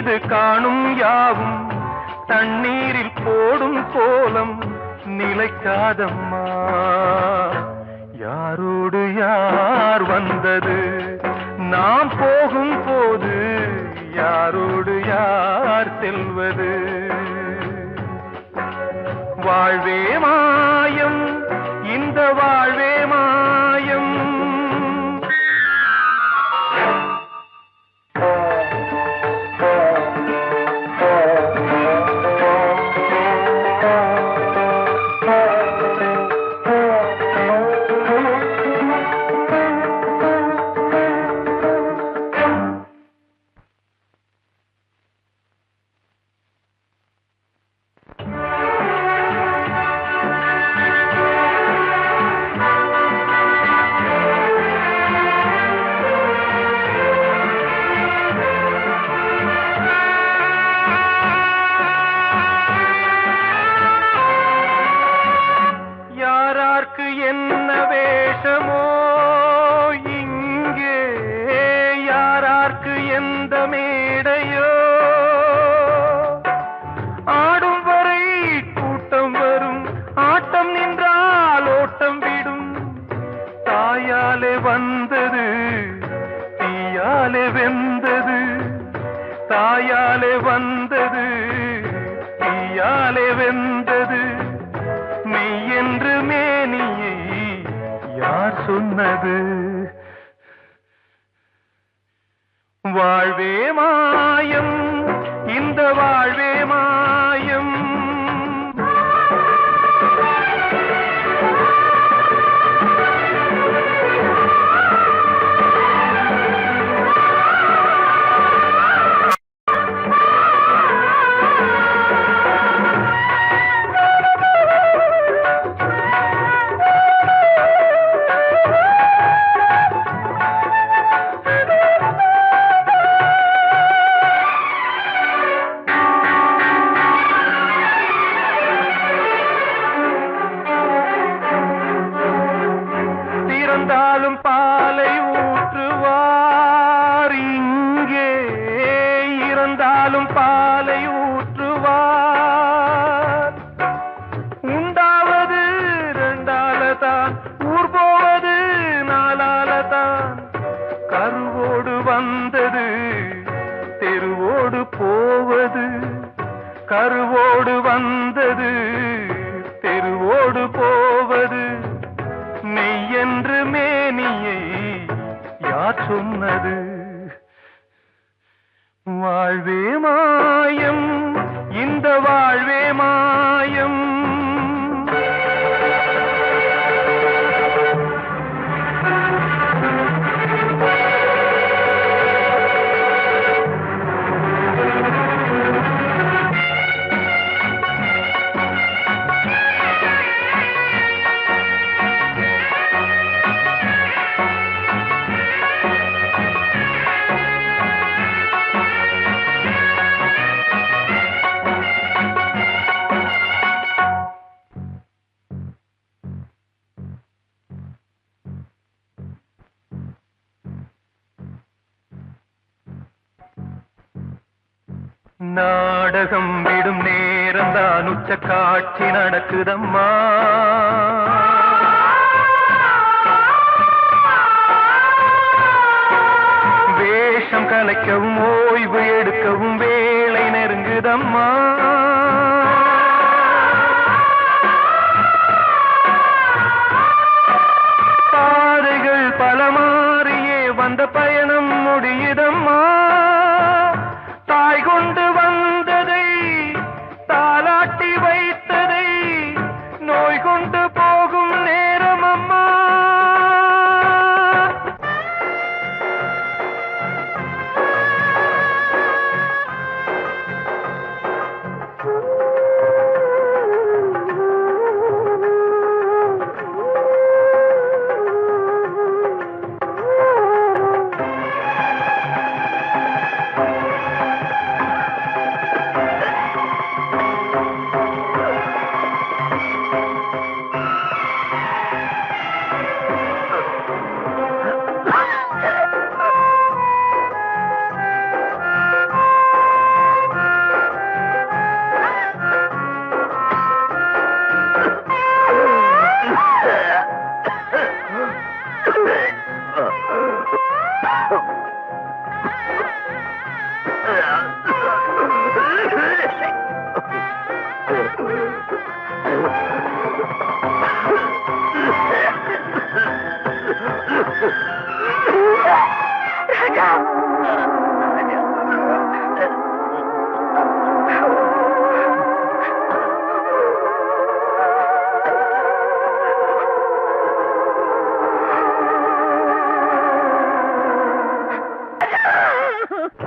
மீது காணும் யாவும் தண்ணீரில் போடும் கோலம் நிலைக்காதம்மா. யாரோடு யார் வந்தது நாம் போகும் போது, யாரோடு யார் செல்வது? வாழ்வே மாயம், இந்த வாழ்வே மாயம். என்ன வேஷமோ இங்கே, யாரார்க்கு எந்த மேடையோ, ஆடும் வரை கூட்டம் வரும், ஆட்டம் நின்றால் ஓட்டம் விடும். தாயாலே வந்தது தீயாலே வெந்தது, தாயாலே வந்தது தீயாலே வெந்தது. மெய் என்று மேனியை யார் சொன்னது? வாழ்வே மாயம், இந்த வாழ்வே மாயம். இருந்தாலும் பாலை ஊற்றுவார் இங்கே, இருந்தாலும் பாலை ஊற்றுவார். உண்டாவது ரெண்டாலதான், ஊர் போவது நாலாலதான். கருவோடு வந்தது தெருவோடு போவது, கருவோடு வந்தது தெருவோடு போவது. மெய் என்று மேனியை யார் சொன்னது? வாழ்வே மாயம், இந்த வாழ்வே மாயம். நாடகம் விடும் நேரம்தான் உச்ச காட்சி நடக்குதம்மா. வேஷம் கலைக்கவும் ஓய்வு எடுக்கவும் வேளை நெருங்குதம்மா. பாதைகள் பல மாறியே வந்த பயணம் முடியுதம்மா. தாய் கொண்டு வந்ததை தாலாட்டி வைத்ததை நோய் கொண்டு போகும் நேரம் அம்மா.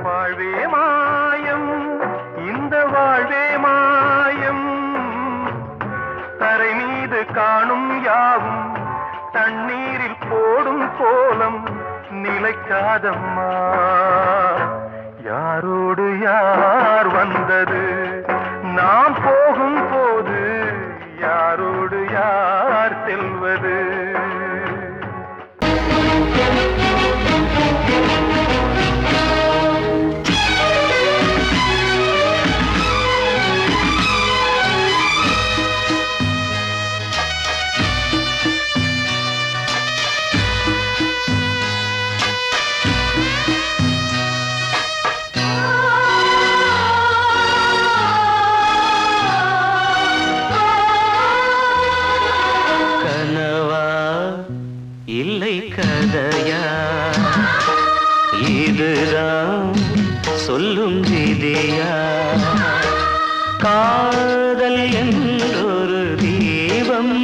வாழ்வே மாயம், இந்த வாழ்வே மாயம், தரை மீது காணும் யாவும் தண்ணீரில் போடும் கோலம் நிலைக்காதம்மா. யாரோடு யார் வந்தது நாம் போகும் போது, யாரோடு யார் செல்வது? இல்லை கதையா, இதுதான் சொல்லும் விதியா? காதல் என்றொரு தீபம்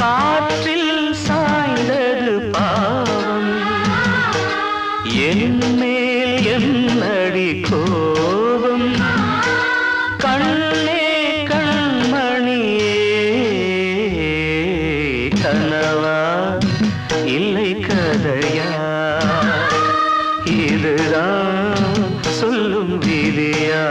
காற்றில் சாய்ந்தது பாவம். என் மேல் என்னடி கோபம்? கண்ணே கண்மணியே, கனவா இல்லை கதையா? இதுதான் சொல்லும் விதியா?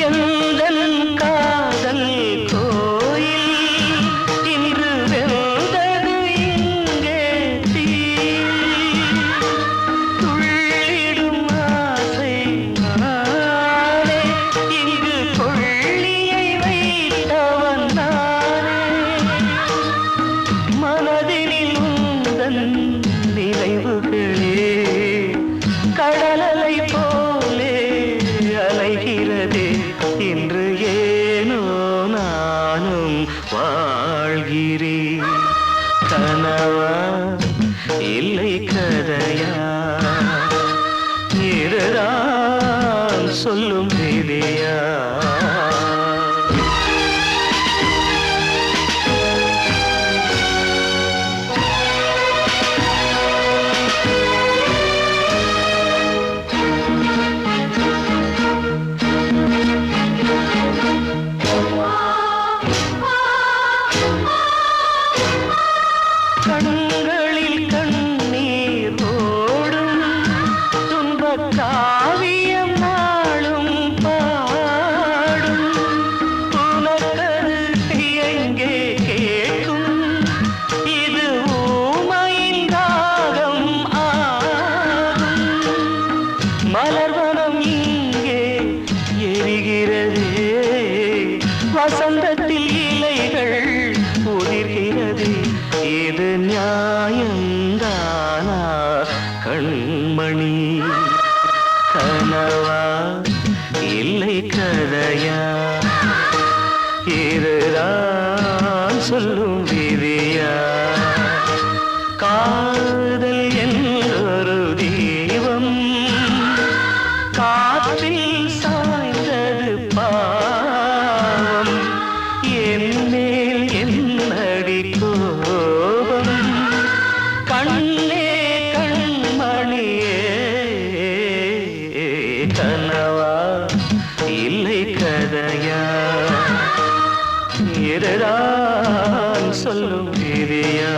எந்தன் காதல் கோயில் இன்று வெந்தது இங்கே தீ. துள்ளிடும் ஆசை நானே, இங்கு கொள்ளியை வைத்தவன் நானே. மனதினில் உந்தன் நினைவுகளே கடலலை போலே அலைகிறதே. இன்று ஏனோ நானும் வாழ்கிறேன். கனவா இல்லை கதையா? இதுதான் சொல்லும் விதியா? கண்களில் கண்ணீர் ஓடும் துன்பக் காவியம் நாளும் பாடும். உனக்கது எங்கே கேட்கும்? இது ஊமையின் ராகம் ஆகும். மலர்வனம் இங்கே எரிகிறதே, வசந்தத்தில் இலைகள் உதிர்கிறது. இது நியாயந்தானா கண்மணி? கனவா இல்லை கதையா? இதுதான் சொல்லும் விதியா? காதல் என்றொரு தீபம் காற்றில் சாய்ந்தது பாவம். என் மேல் என்னடி கோபம்? கண்ணே கண்மணியே, கனவா இல்லை கதையா? இதுதான் சொல்லும் விதியா?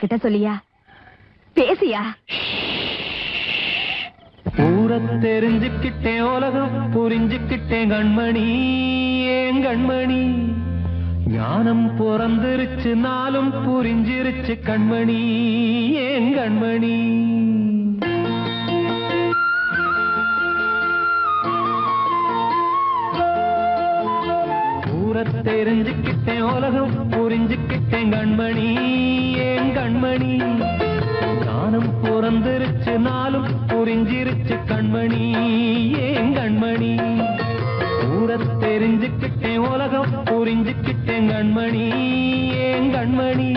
கிட்ட சொல்லியா? பேசியா? ஊரை தெரிஞ்சுக்கிட்டேன், உலகம் புரிஞ்சுக்கிட்டேன் கண்மணி, ஏன் கண்மணி. ஞானம் பிறந்திருச்சு, நாளும் புரிஞ்சிருச்சு கண்மணி, ஏன் கண்மணி. ஊரை தெரிஞ்சுக்கிட்டேன், உலகம் புரிஞ்சுக்கிட்டேன் கண்மணி, ஏன் கண்மணி. ஞானம் பிறந்திருச்சு, நாளும் புரிஞ்சிருச்சு கண்மணி, ஏன் கண்மணி. ஊரை தெரிஞ்சுக்கிட்டேன், உலகம் புரிஞ்சுக்கிட்டேன் கண்மணி, ஏன் கண்மணி.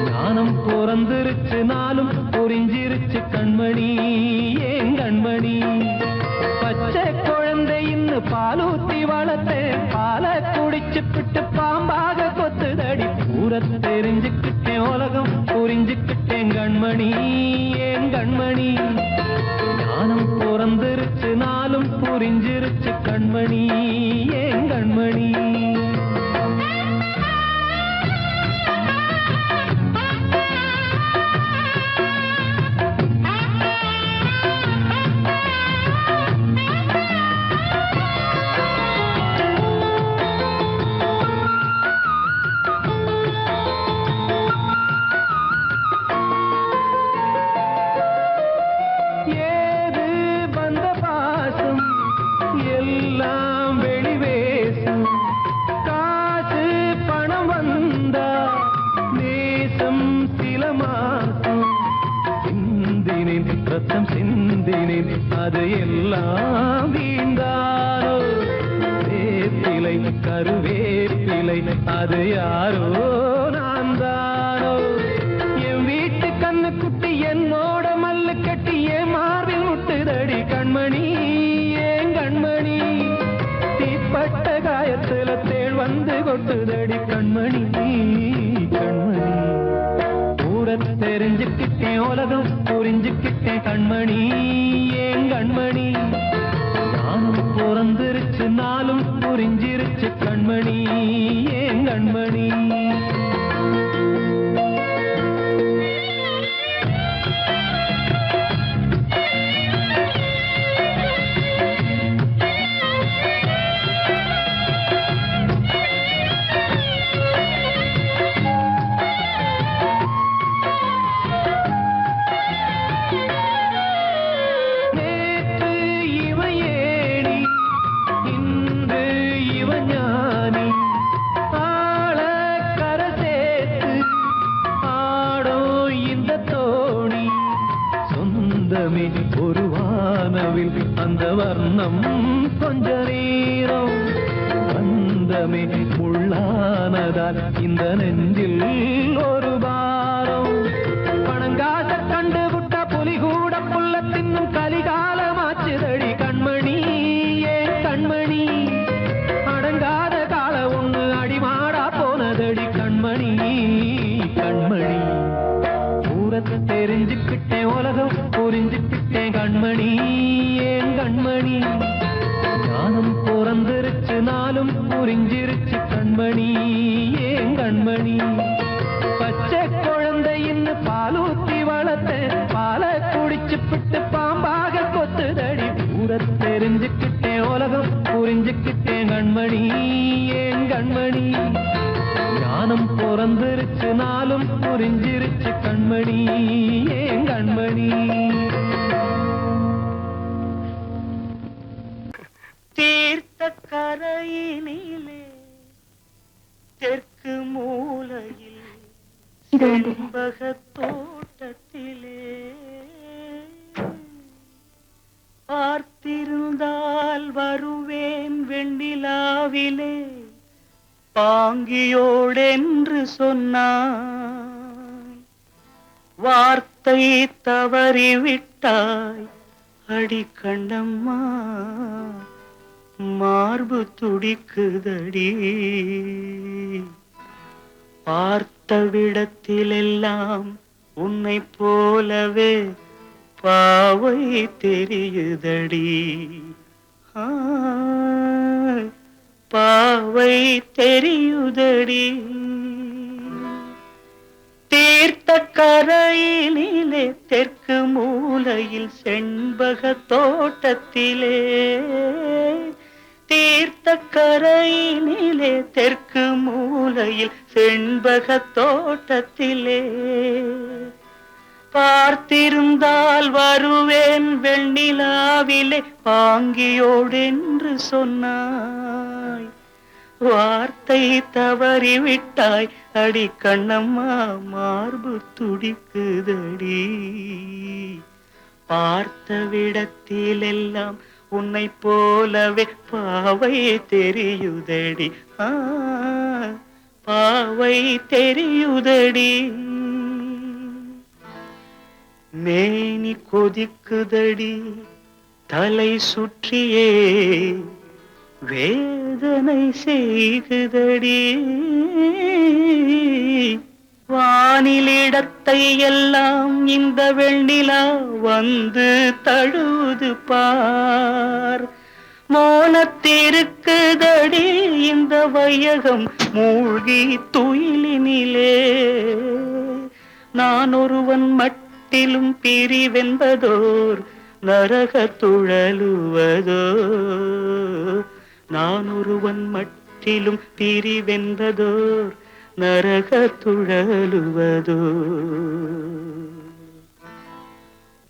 ஞானம் பிறந்திருச்சு, நாளும் புரிஞ்சிருச்சு கண்மணி, ஏன் கண்மணி. பச்சை குழந்தை இன்னும் பாலூத்தி வளர்த்தேன், பாலை குடிச்சுப்பிட்டு பாம்பாக கொத்துதடி. ஊரை தெரிஞ்சுக்கிட்டேன், உலகம் புரிஞ்சுக்கிட்டேன் கண்மணி, ஏன் கண்மணி. ஞானம் பிறந்திருச்சு, நாளும் புரிஞ்சிருச்சு கண்மணி, ஏன் கண்மணி. ரத்தம் சிந்தினேன், அது எல்லாம் வீந்தாரோ. வேப்பிலை கருவேப்பிலை, அது யாரோ நான் தானோ. என் வீட்டு கண்ணு குட்டி என்னோட மல்லு கட்டி என் மார்பில் முட்டுதடி கண்மணி, ஏன் கண்மணி. தீப்பட்ட காயத்துல தேள் வந்து கொட்டுதடி கண்மணி, கண்மணி. ஊரை தெரிஞ்சுக்கிட்டேன், உலகம் புரிஞ்சுக்கிட்டேன் கண்மணி, ஏன் கண்மணி. ஞானம் பிறந்திருச்சு, நாளும் புரிஞ்சிருச்சு கண்மணி, ஏன் கண்மணி. ஒரு வானவில் அந்த வர்ணம் கொஞ்ச நேரம் வந்தமே முள்ளானதால் இந்த நெஞ்சில் ஒரு பாரம். பணங்காச கண்டு விட்ட புலி கூட புல்ல தின்னும் கலிகாலமாச்சுதடி கண்மணி, ஏன் கண்மணி. அடங்காத கால ஒண்ணு அடிமாடா போனதடி கண்மணி, கண்மணி. ஊரை தெரிஞ்சுக்கிட்டேன், உலகம் புரிஞ்சுக்கிட்டேன் கண்மணி, ஏன் கண்மணி. ஞானம் பிறந்திருச்சு, நாளும் புரிஞ்சிருச்சு கண்மணி, ஏன் கண்மணி. பச்சை குழந்தை இன்னும் பாலூத்தி வளர்த்தேன், பாலை குடிச்சுப்பிட்டு பாம்பாக கொத்துதடி. ஊரை தெரிஞ்சுக்கிட்டேன், உலகம் புரிஞ்சுக்கிட்டேன் கண்மணி, ஏன் கண்மணி. ஞானம் பிறந்திருச்சு, நாளும் புரிஞ்சிருச்சு கண்மணி, ஏன் கண்மணி. தீர்த்த கரையினிலே தெற்கு மூலையில் செண்பக தோட்டத்திலே பார்த்திருந்தால் வருவேன் வெண்ணிலாவிலே பாங்கியோடென்று சொன்னாய். வார்த்தை தவறிவிட்டாய் அடி கண்ணம்மா, மார்பு துடிக்குதடி. பார்த்த விடத்திலெல்லாம் உன்னை போலவே பாவை தெரியுதடி. பாவை தெரியுதடி. தீர்த்த கரையினிலே தெற்கு மூலையில் செண்பக தோட்டத்திலே, தீர்த்த கரையினிலே தெற்கு மூலையில் செண்பக தோட்டத்திலே, பார்த்திருந்தால் வருவேன் வெண்ணிலாவிலே பாங்கியோடென்று சொன்னாய். வார்த்தை தவறிவிட்டாய் அடி கண்ணம்மா, மார்பு துடிக்குதடி. பார்த்த விடத்திலெல்லாம் உன்னை போலவே பாவை தெரியுதடி. பாவை தெரியுதடி. மேனி கொதிக்குதடி, தலை சுற்றியே வேதனை செய்குதடி. வானிலிடத்தை எல்லாம் இந்த வெண்ணிலா வந்து தழுவுது பார். மோனத்திருக்குதடி இந்த வையகம் மூழ்கி துயிலினிலே. நான் ஒருவன் மட்டிலும் பிரிவென்பதோர் நரக துழலுவதோ. நான் ஒருவன் மட்டிலும் பிரிவென்பதோர் நரக துழலுவதோ.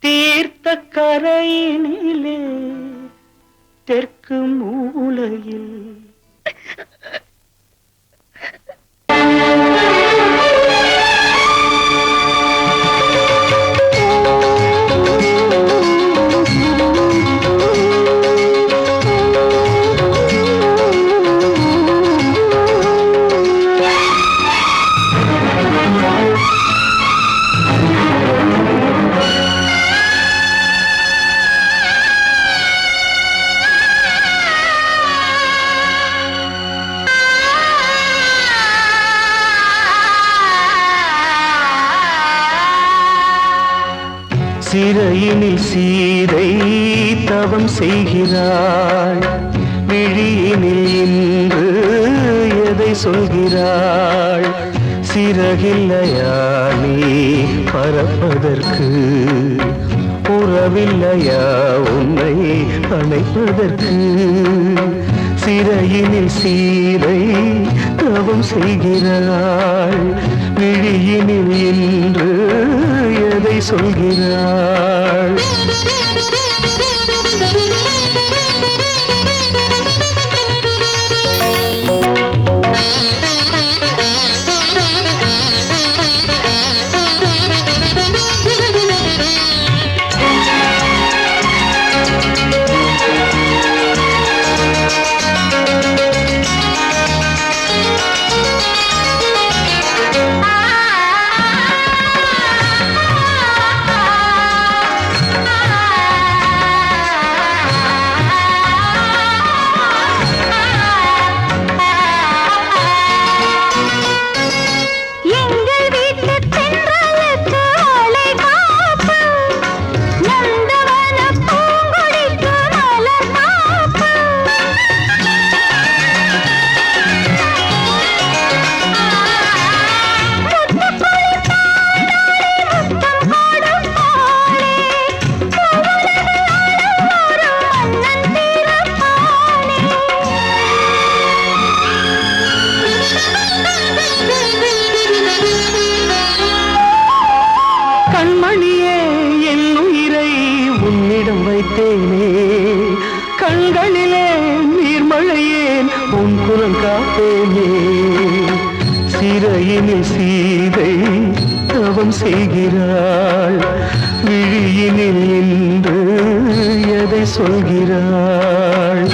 தீர்த்த கரையினிலே தெற்கு மூலையில் சிறையினில் சீதை தவம் செய்கிறாள். விழியினில் இன்று எதை சொல்கிறாள்? சிறகில்லையா நீ பறப்பதற்கு? உறவில்லையா உன்னை அணைப்பதற்கு? சிறையினில் சீதை தவம் செய்கிறாள். விழியினில் இன்று எதை சொல்கிறாள்? கண்மணியே என் உயிரை உன்னிடம் வைத்தேனே. கண்களிலே நீர்மழையேன் உன் குரல் காப்பேனே. சிறையினில் சீதை தவம் செய்கிறாள். விழியினில் இன்று எதை சொல்கிறாள்?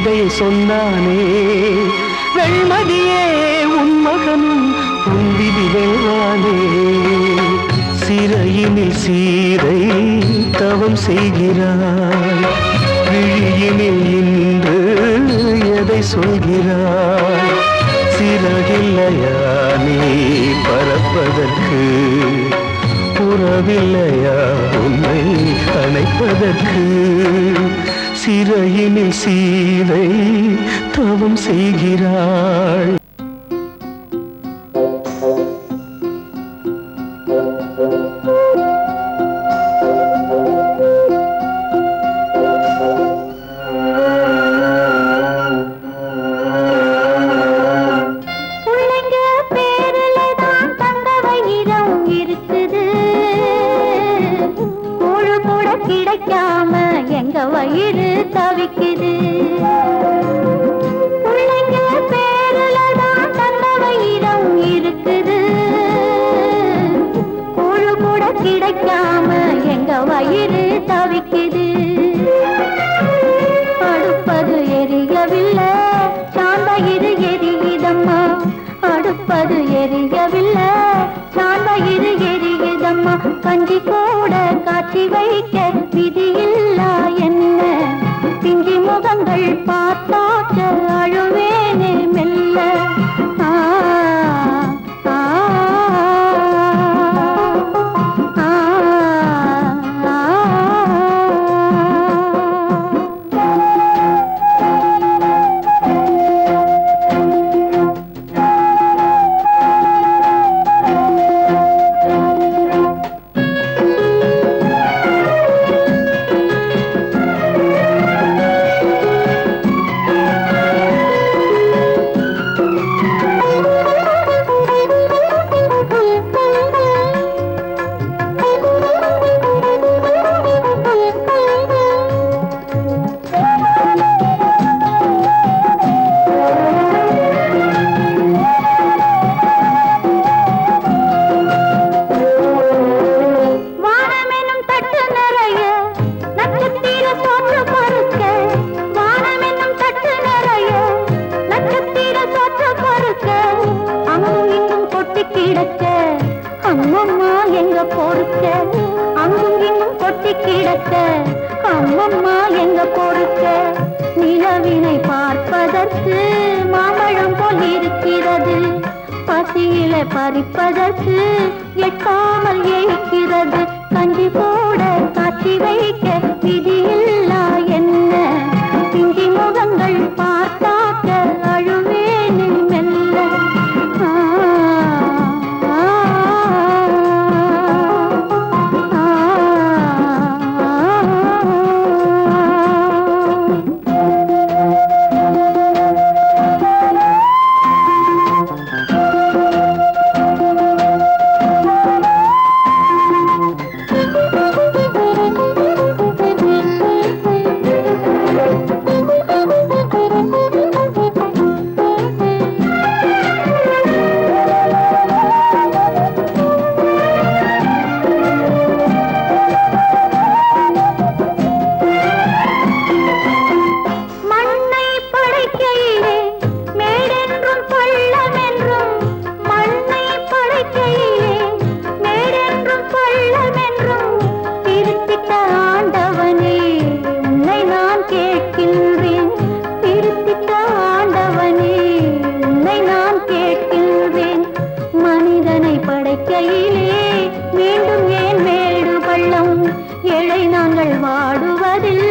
இதை சொன்னானே, வெண்மதியே உன் மகனும் உன் விதி வெல்வானே. சிறையினில் சீரை தவம் செய்கிறாய், விழியினில் இன்று எதை சொல்கிறாய்? சிறகில்லையா நீ பறப்பதற்கு, உறவில்லையா உன்னை அணைப்பதற்கு? சிறையினில் சீரை தவம் செய்கிறாள். கிடைக்காம எங்க வயிறு தவிக்குது. பிள்ளைங்க பேருலதான் தந்த வயிறம் இருக்குது. கூழு கூட கிடைக்காம எங்க வயிறு தவிக்குது. அடுப்பது எரியவில்லை, சாந்தயிறு எரியுதம்மா. அடுப்பது எரியவில்லை, சாந்தயிறு எரியுதம்மா. கஞ்சி கூட காட்சி வைக்க விதியில்லா என்ன? பிஞ்சி முகங்கள் பார்த்தாக்க அழுவேனே மெல்ல. ஆ ஆ ஆ அம்மம்மா எங்க பொறுக்க, அங்கும் இங்கும் கொட்டி கிடக்க. அம்மம்மா எங்க பொறுக்க, நிலவினை பார்ப்பதற்கு மாம்பழம் போல் இருக்கிறது. பசியில பறிப்பதற்கு எட்டாமல் ஏய்க்கிறது. கஞ்சி போட காட்சி வைக்க விதியில்லா என்ன? பிஞ்சி முகங்கள் பார்த்தாக்க அழுவேனே மெல்ல. மீண்டும் ஏன் மேடு பள்ளம்? ஏழை நாங்கள் வாடுவதில்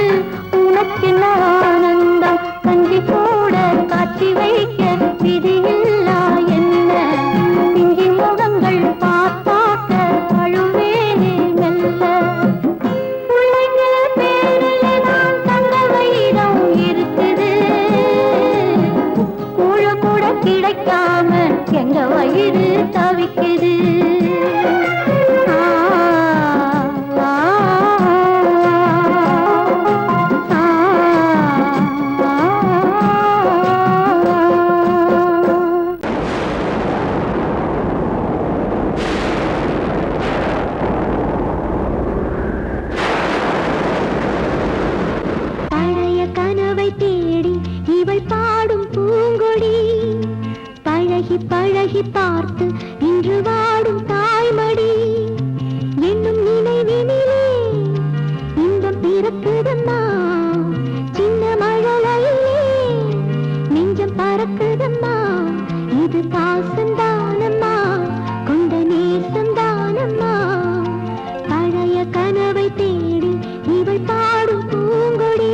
உனக்கென்ன ஆனந்தம்? கஞ்சி கூட காட்சி வைக்க விதியில்லா என்ன? பிஞ்சி முகங்கள் பார்த்தாக்க அழுவேனே மெல்ல. பிள்ளைங்க பேரிலே நான் தந்த வயிறம் இருக்குது. கூழு கூட கிடைக்காம எங்க வயிறு தவிக்குது. இவள் பாடும் பூங்கொடி பழகி பழகி பார்த்து இன்று வாடும் தாய்மடி என்னும் நினைவினிலே இன்பம் பிறக்குதம்மா சின்ன மழலையிலே நெஞ்சம் பறக்குதம்மா இது பாசந்தானம்மா கொண்ட நேசந்தானம்மா பழைய கனவை தேடி இவள் பாடும் பூங்கொடி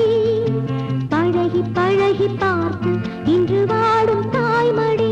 பழகி பழகி பார்த்து இன்று வாடும் தாய்மடி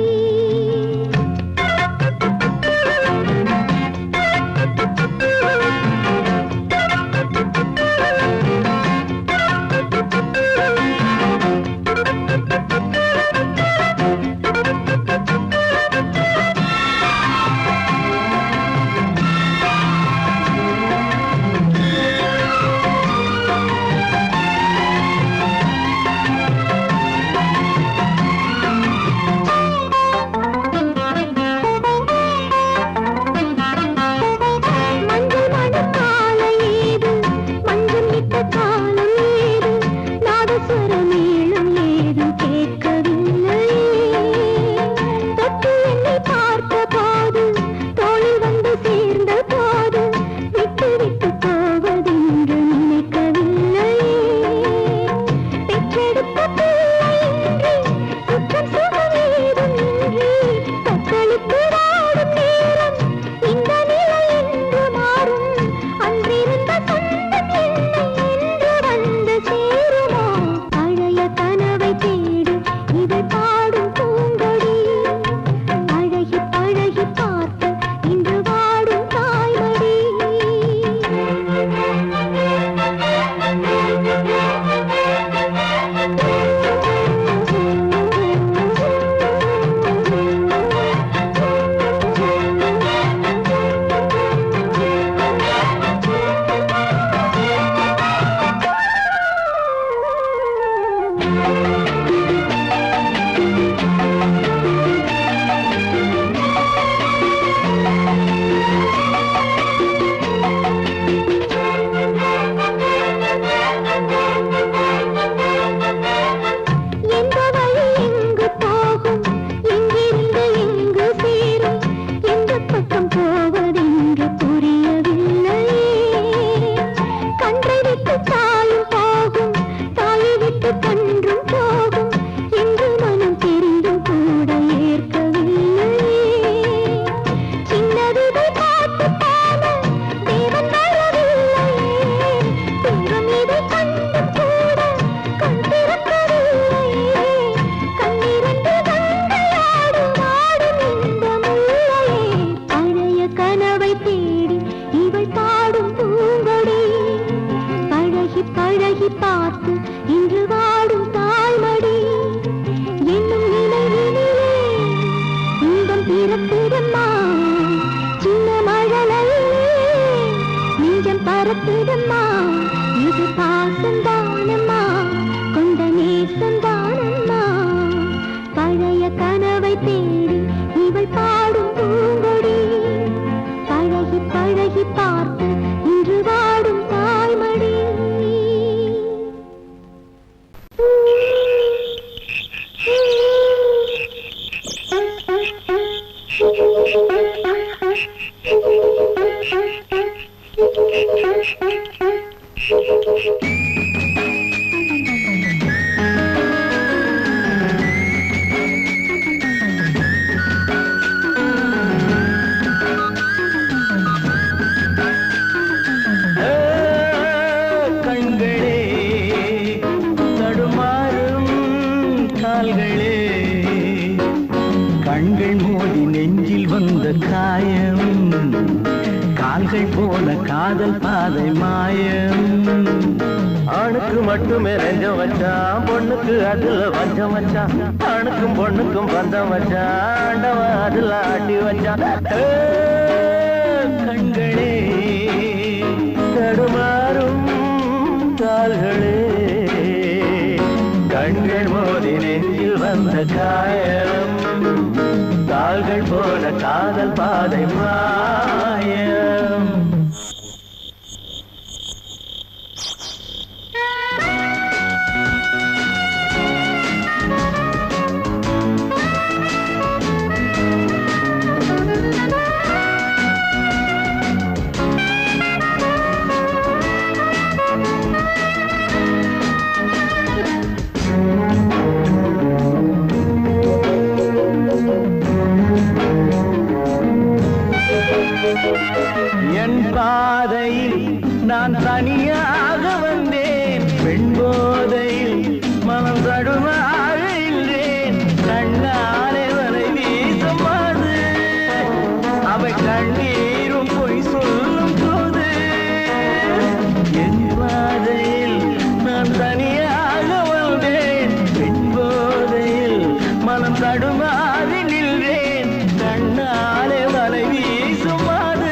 தடுமாறி நின்றேன் கண்ணாலே வலை வீசும் அது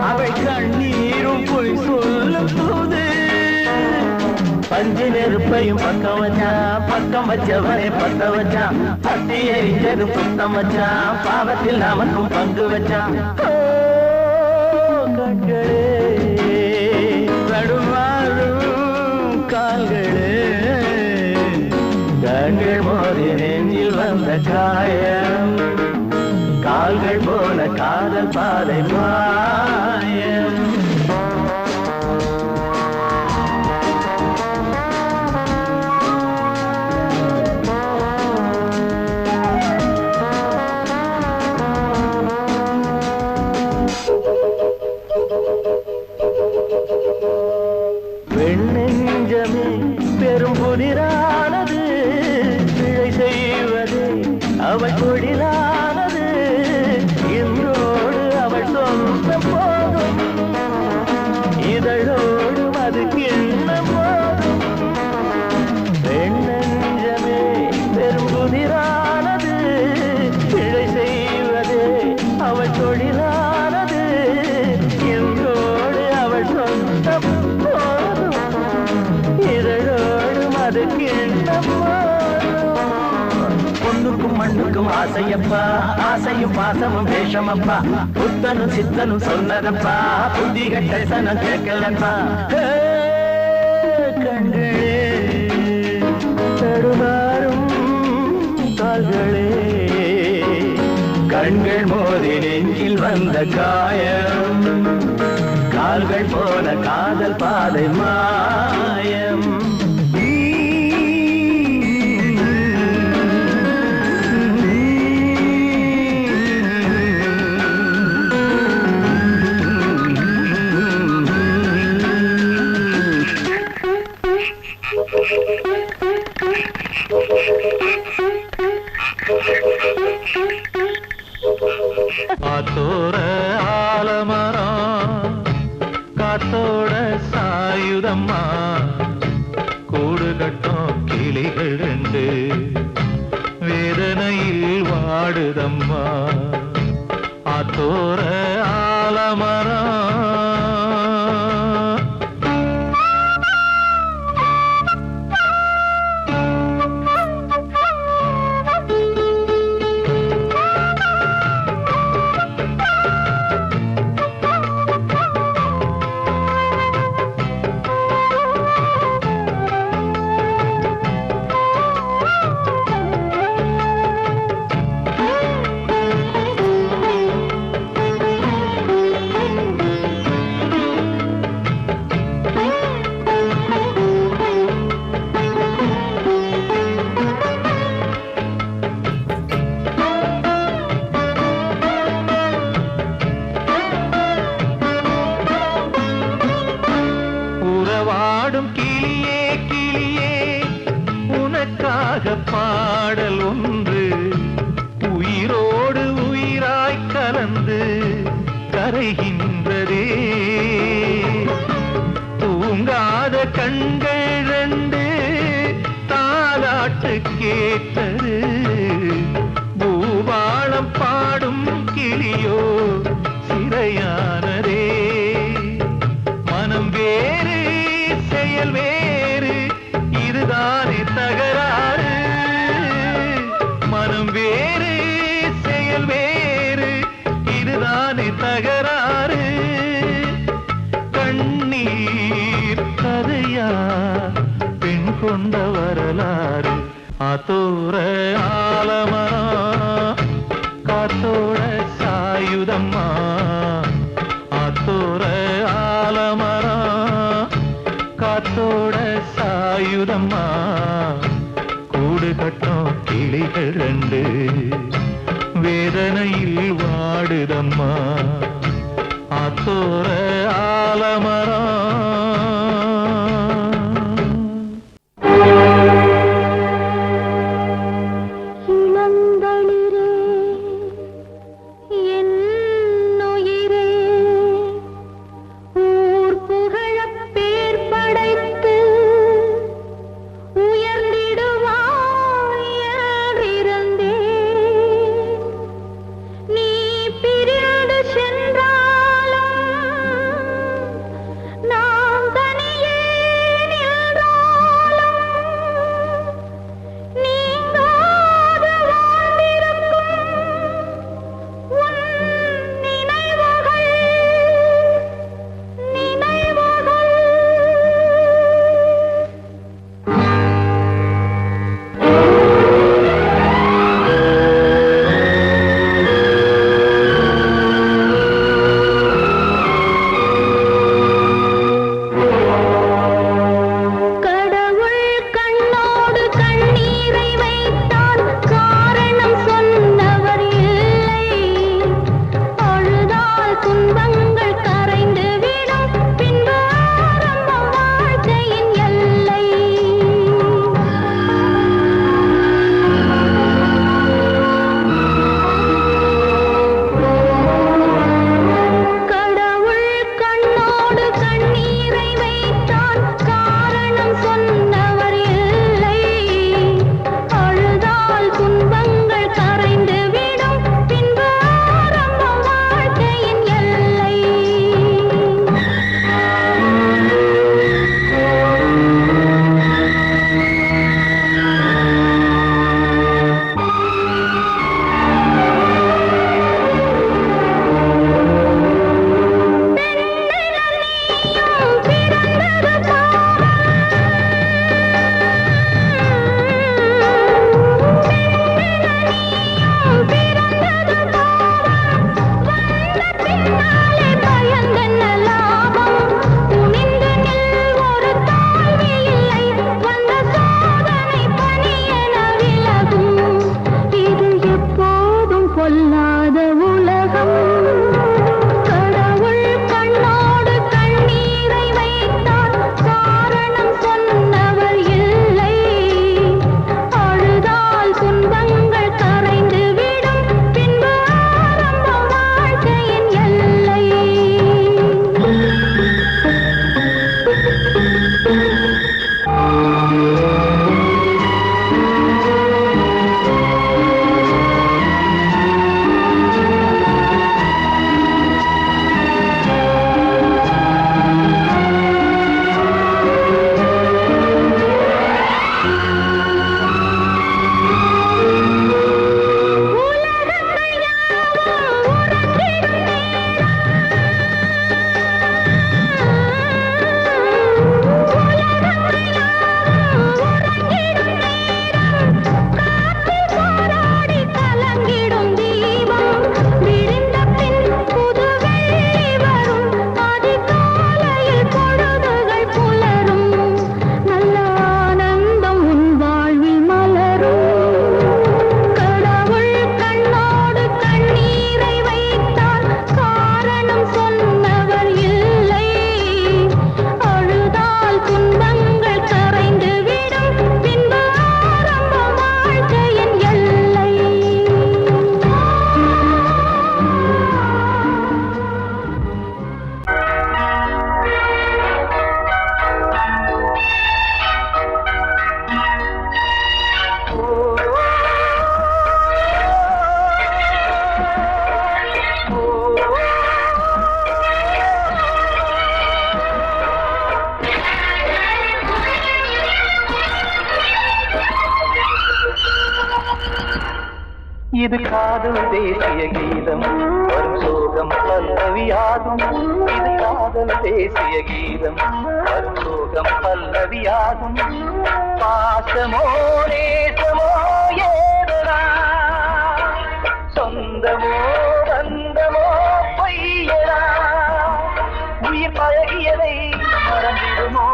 அவள் கண்ணீரும் பொய் சொல்லும் போது பஞ்சு நெருப்பையும் பக்கம் வச்சான் பக்கம் வச்சவரை பத்த வச்சான் பத்தி எரிஞ்சதும் புத்தம் வச்சான் பாவத்தில் அவனும் பங்கு வச்சான் கண்களே தடுமாறும் கால்களே கண்கள் மோதி நெஞ்சில் வந்த காயம் கால்கள் போல காதல் பாதை மாயம் வெண்ணெஞ்சமே பெரும் புதிரானது பிழை செய்வதே அவள் தொழிலானது இன்றோடு அவள் சொந்த போதும் இதழோடு அது கிண்ண போதும் வெண்ணெஞ்சமே பெரும் புதிரானது பிழை செய்வதே அவள் தொழிலானது இன்றோடு அவள் சொந்த பொண்ணுக்கும் மண்ணுக்கும் ஆசையப்பா ஆசையும் பாசமும் வேஷமப்பா புத்தனும் சித்தனும் சொன்னதப்பா புத்தி கட்ட சனம் கேட்கலப்பா கண்களே தடுமாறும் கால்களே கண்கள் மோதி நெஞ்சில் வந்த காயம் கால்கள் போல காதல் பாதை மாயம் காத்தோர ஆலமரம் காத்தோட சாயுதம்மா கூடு கட்டும் கிளிகள் ரெண்டு வேதனையில் வாடுதம்மா ஆத்தோர ஆலமரம் பாடல் ஒன்று உயிரோடு உயிராய் கலந்து கரைகின்றதே தூங்காத கண்கள் ரெண்டு தாலாட்டு கேட்டது பூபாளம் பாடும் கிளியோ சிறையானதே மனம் வேறு செயல் வேறு இதுதானே தகராறு மனம் வேறு செயல் வேறு இதுதானே தகராறு கண்ணீர் கதையா பெண் கொண்ட வரலாறு ஆத்தோர ஆலமரம் காத்தோட சாயுதம்மா ஆத்தோர ஆலமரம் காத்தோட சாயுதம்மா கூடு கட்டும் கிளிகள் ரெண்டு வேதனையில் வாடுதம்மா ஆத்தோர ஆலமரம் உயர்ந்திடுவாய் என்றிருந்த பொல்லாத உலகம் கடவுள் கண்ணோடு கண்ணீரை வைத்தார் காரணம் சொன்னவர் இல்லை அழுதால் துன்பங்கள் கரைந்து விடும் பின்பு ஆரம்ப வாழ்க்கையின் எல்லை இது காதல் தேசிய கீதம் வரும் சோகம் பல்லவியாகும் இது காதல் தேசிய கீதம் வரும் சோகம் பல்லவியாகும் பாசமோ நேசமோ ஏதடா சொந்தமோ பந்தமோ பொய்யடா உயிர் பழகியதை மறந்திடுமோ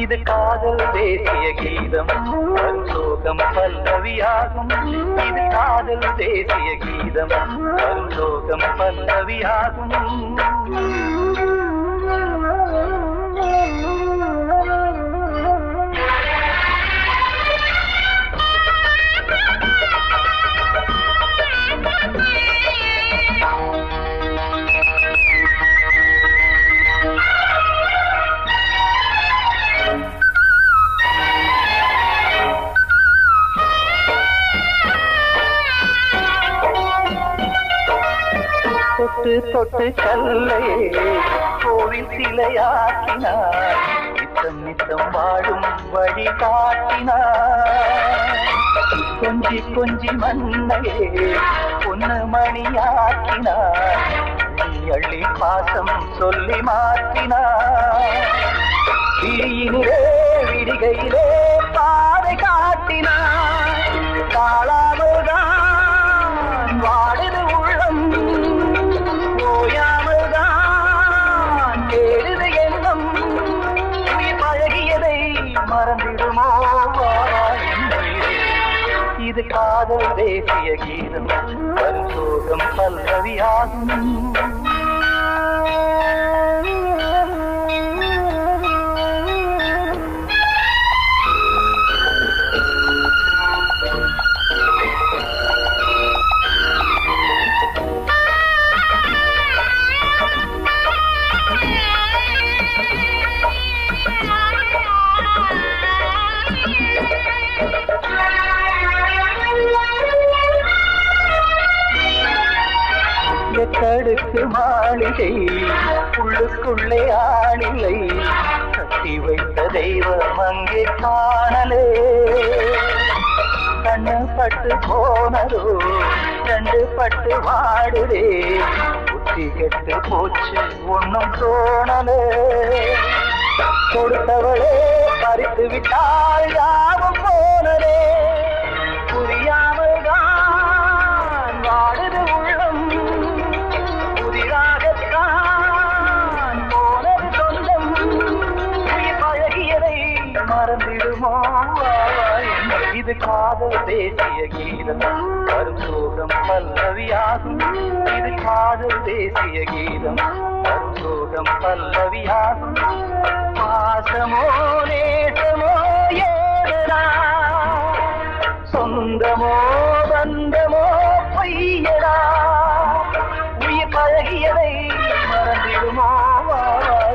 இது காதல் தேசிய கீதம் வரும் சோகம் பல்லவியாகும் இது காதல் தேசிய கீதம் வரும் சோகம் பல்லவியாகும் தொட்டு தொட்டு கல்லையே கோவில் சிலையாக்கினார் நித்தம் நித்தம் வாழும் வழி காட்டினார் கொஞ்சி கொஞ்சி மண்ணையே பொன்னு மணியாக்கினார் அள்ளி பாசம் சொல்லி மாற்றினார் விழியினிலே விடிகையிலே பாதை காட்டினார் காளாமல்தான் வாடுது உள்ளம் ஓயாமல்தான் கேடுது எண்ணம் உயிர் பழகியதை மறந்திடுமோ இது காதல் தேசிய கீதம் வரும் சோகம் பல்லவியாகும் தடுக்கு மாளிகை உள்ளுக்குள்ளே ஆளில்லை கட்டி வைத்த தெய்வம் அங்கே காணலே கண்ணு பட்டு போனதோ ரெண்டு பட்டு வாடுதே புத்தி கெட்டு போச்சு ஒன்னும் தோணலே கொடுத்தவளே பறித்து விட்டால் யாவும் போனதே புரியாமல் தான் வாடுது உள்ளம் புதிராகத்தான் போனது சொந்தம் பழகியதை மறந்திடுமோ இது காதல் தேசிய கீதம் வரும் சோகம் பல்லவியாகும் இது காதல் தேசிய கீதம் வரும் சோகம் பல்லவியாகும் பாசமோ நேசமோ ஏதனா சொந்தமோ பந்தமோ பொய்யடா உயிர் பழகியதை மறந்திடுமோ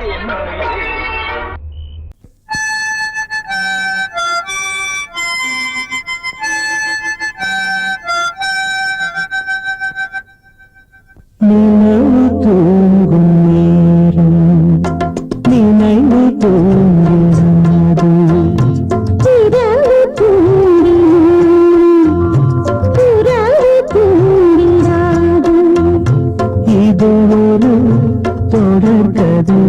என்னுடைய நினைவு தூங்கும் நேரம் நினைவு தூங்கிறது இரவு தூங்கிடாது இது ஒரு தொடர்கதை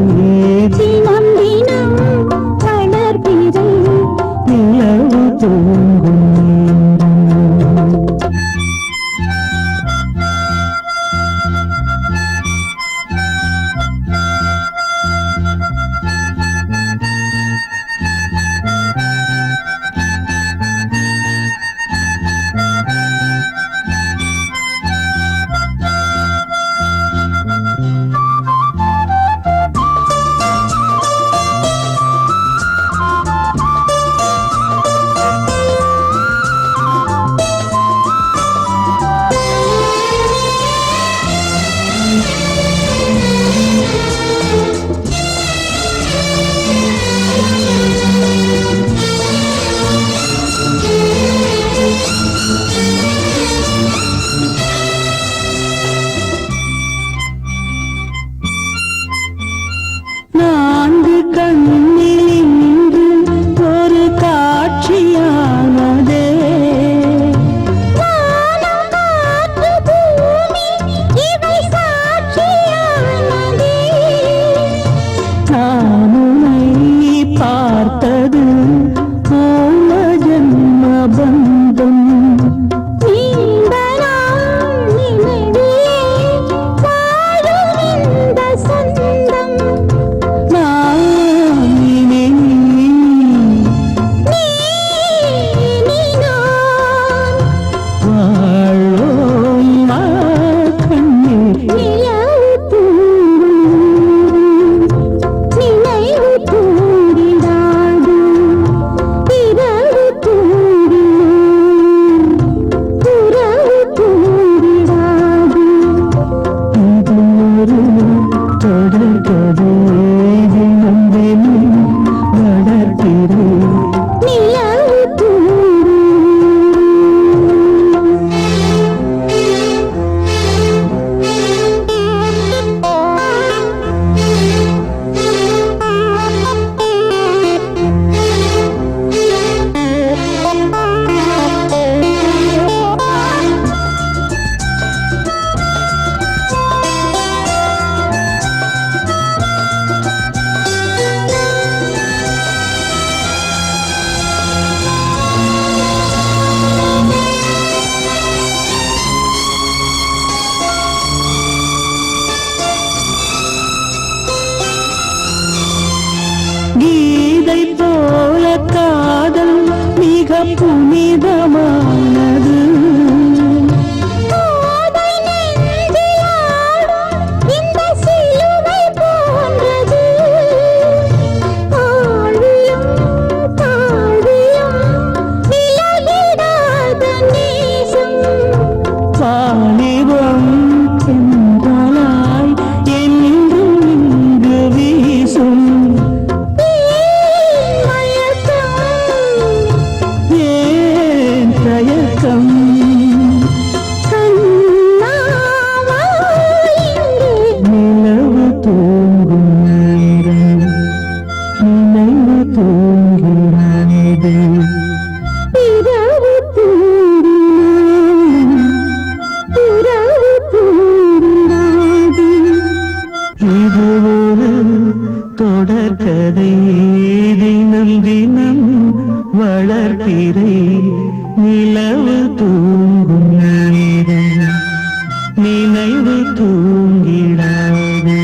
தினம் தினம் வளர்பிறை நிலவு தூங்கும் நேரம் நான்கு கண்ணில் இன்று ஒரு காட்சியானதே வானம் காற்று பூமி இவை சாட்சியானதே நான் உன்னை பார்த்தது போல ஜன்ம பந்தம் நீண்ட நாள் நினைவிலே வாழும் இந்த சொந்தம் நான் இனி நீ நான் வாழோம் கண்ணீர் நிலவு தூங்கும் நினைவு தூங்கிடாது இரவு தூங்கிடும் உறவு தூங்கிடாது இது ஒரு தொடர்கதை தினம் தினம் வளர்க்கிறேன் நிலவு கீதை போல காதல் மிக புனிதமானது போதை நெஞ்சிலாடும் இந்த சிலுவை போன்றது ஆழியும் தாழ்வியும் விலகிடாத நேசம் வாலிபம் சென்றலாய் என்றும் இங்கு வீசும் ஏன் தயக்கம் நிலவு தூங்கும் நேரம் நினைவு தூங்கிறது இது ஒரு தொடர்கதை தினம் தினம் வளர்ப்பிறை நிலவு தூங்கும் நேரம் நினைவு தூங்கிடாது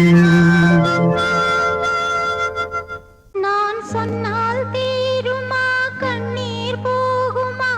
நான் சொன்னால் தீருமா கண்ணீர் போகுமா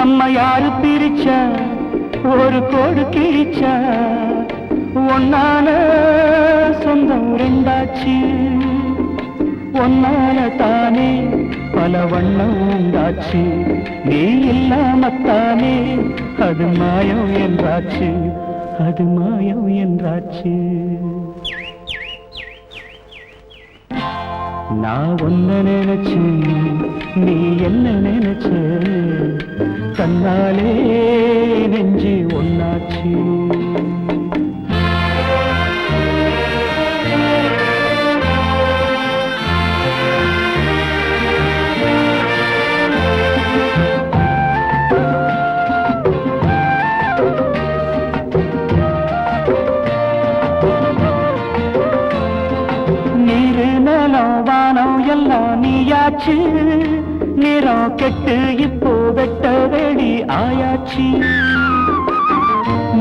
நம்ம யாரு பிரிச்சா ஒரு கோடு கிழிச்சா ஒன்னான சொந்தம் ரெண்டாச்சு ஒன்னால தானே பல வண்ணம் உண்டாச்சு நீ இல்லாமத்தானே அது மாயம் என்றாச்சு அது மாயம் என்றாச்சு நான் ஒன்ன நினைச்சு நீ என்ன நினைச்ச தன்னாலே நெஞ்சு ஒன்னாச்சு எல்லாம் நீயாச்சு நிறம் கெட்டு இப்போ வெட்ட வேடி ஆயாச்சு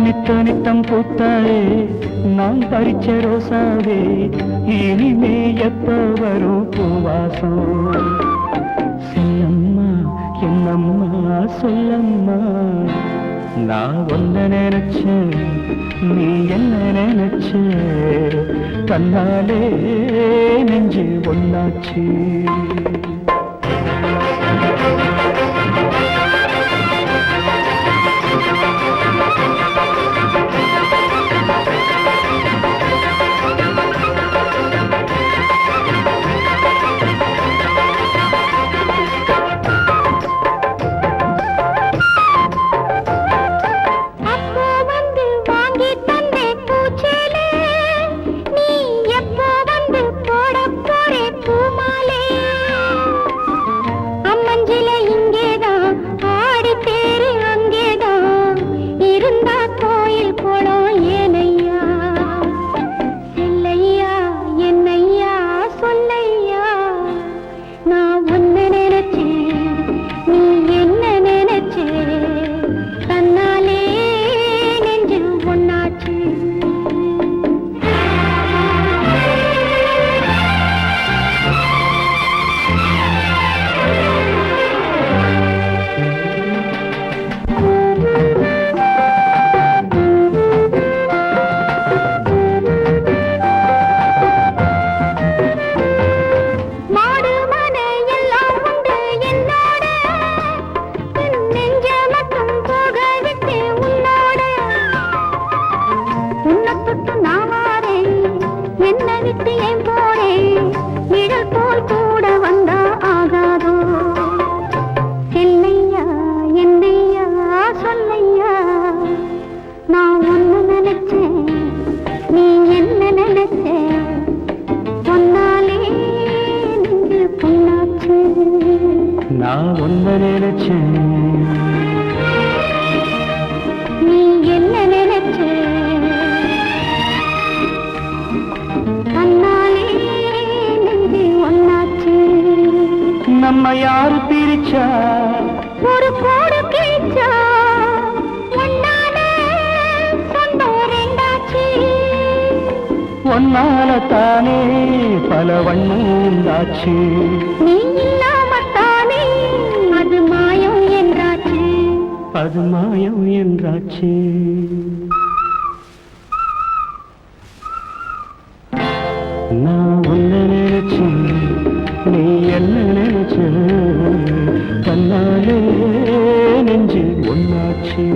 நித்த நித்தம் பூத்தாயே நான் பறிச்ச ரோசாவே இனிமே எப்ப வரும் பூவாசம் சொல்லம்மா என்னம்மா சொல்லம்மா நான் ஒன்ன நினைச்சேன் நீ என்ன நினைச்ச கண்ணாலே நெஞ்சு ஒன்னாச்சு நான் ஒன்ன நினைச்சேன் நீ என்ன நினைச்ச கண்ணாலே நெஞ்சு ஒன்னாச்சு நம்ம யாரு பிரிச்சா ஒரு கோடு கிழிச்சா ஒன்னால சொந்தம் ரெண்டாச்சு ஒன்னால தானே பல வண்ணம் உண்டாச்சு நீ இல்லாமத்தானே அது மாயம் என்றாச்சு அது மாயம் என்றாச்சு நான் ஒன்ன நினைச்சேன் நீ என்ன நினைச்ச கண்ணாலே நெஞ்சு ஒன்னாச்சு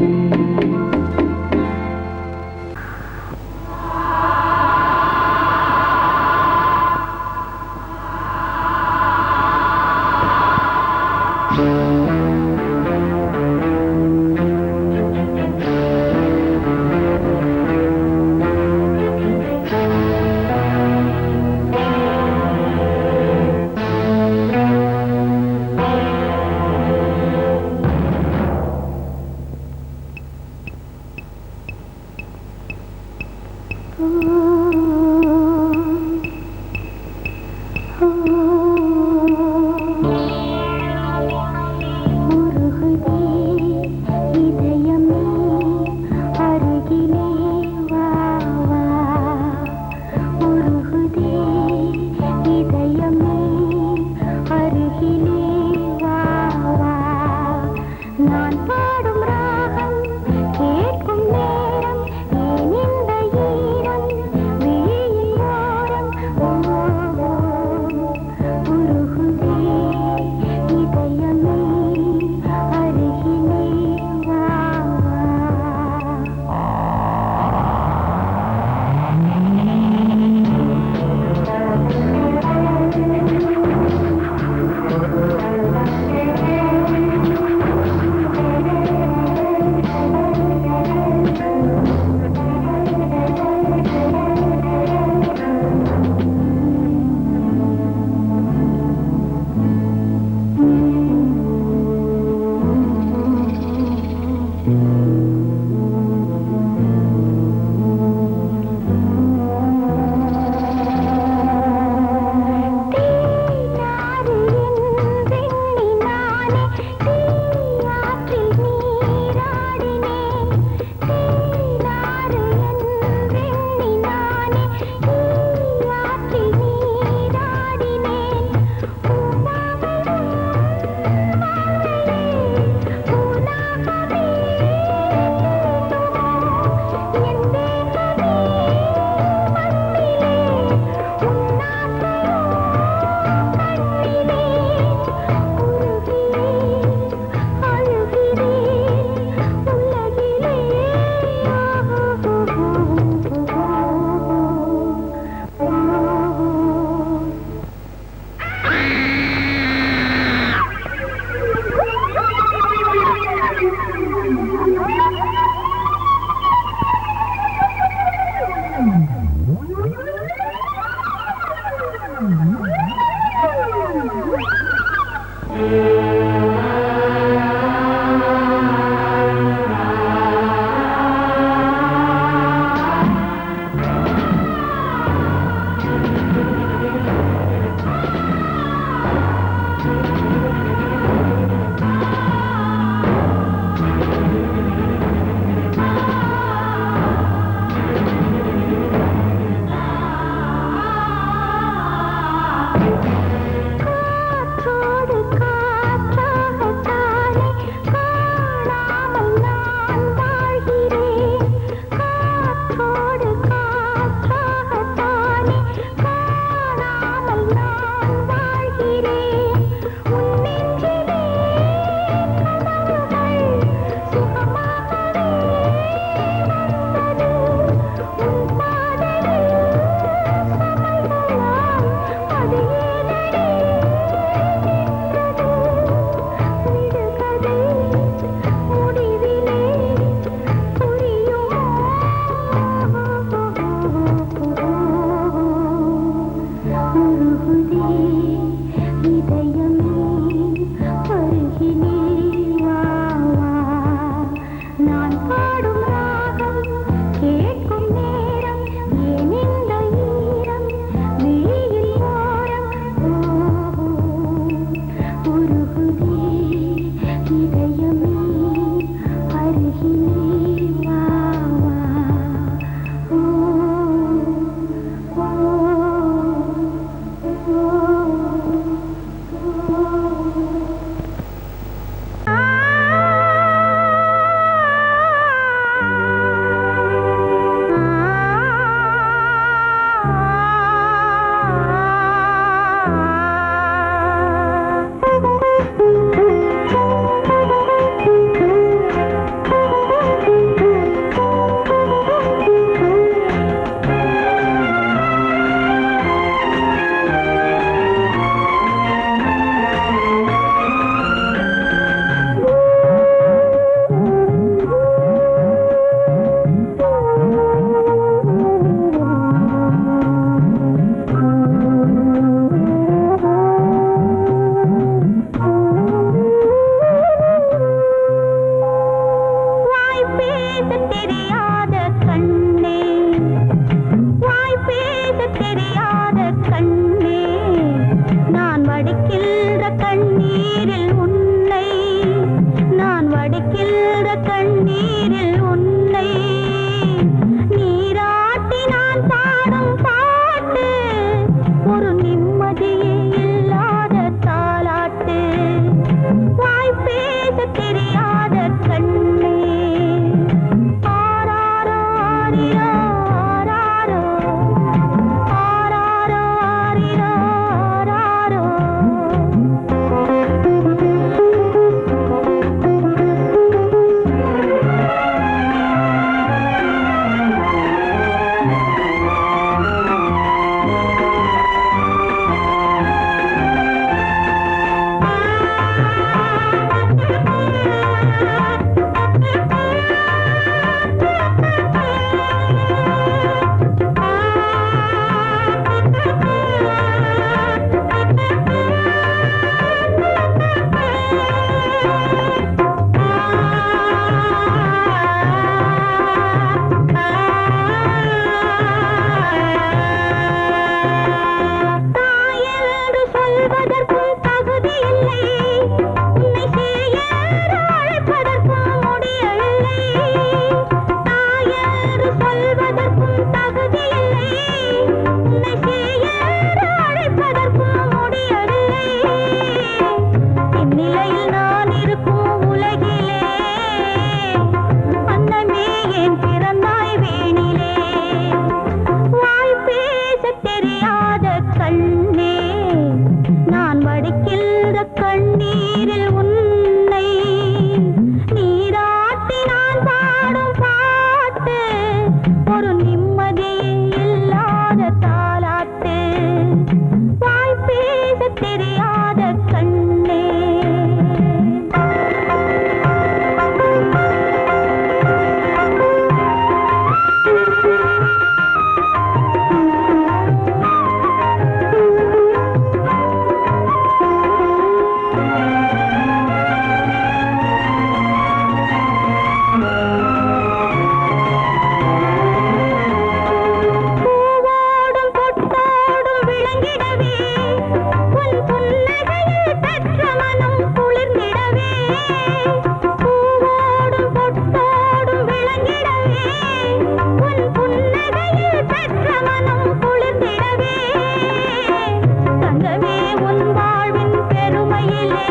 வடிக்கின்ற கண்ணீரில் உன்னை, நான் வடிக்கின்ற கண்ணீரில் உன்னை, நீராட்டி நான் பாடும் பாட்டு ஒரு நிம்மதியே இல்லாத தாலாட்டு, வாய் பேச தெரியாத கண்ணே. ஆராரோ ஆரிரோ ஆராரோ, ஆராரோ ஆரிரோ ஆராரோ. தாயென்று சொல்வதற்கும் தகுதி இல்லை, உன்னை சேயென்று அழைப்பதற்கும் முடியவில்லை. தாயென்று சொல்வதற்கும் தகுதி இல்லை, உன்னை சேயென்று அழைப்பதற்கும் முடியவில்லை. இந்நிலையில் நான் இருக்கும் உலகிலே அன்னமே ஏன் பிறந்தாய் வேணிலே, வாய் பேச தெரியாத கண்ணே, நான் வடிக்கின்ற கண்ணீரில் உன்னை, நீராட்டி நான் பாடும் பாட்டு ஒரு நிம்மதியே இல்லாத தாலாட்டு, வாய் பேச தெரியாத கண்ணே. பூவோடும் பொட்டோடும் விளங்கிடவே, உன் புன்னகையில் பெற்ற மனம் குளிர்ந்திடவே. பூவோடும் பொட்டோடும் விளங்கிடவே, உன் புன்னகையில் பெற்ற மனம் குளிர்ந்திடவே. தங்கமே உன் வாழ்வின் பெருமையிலே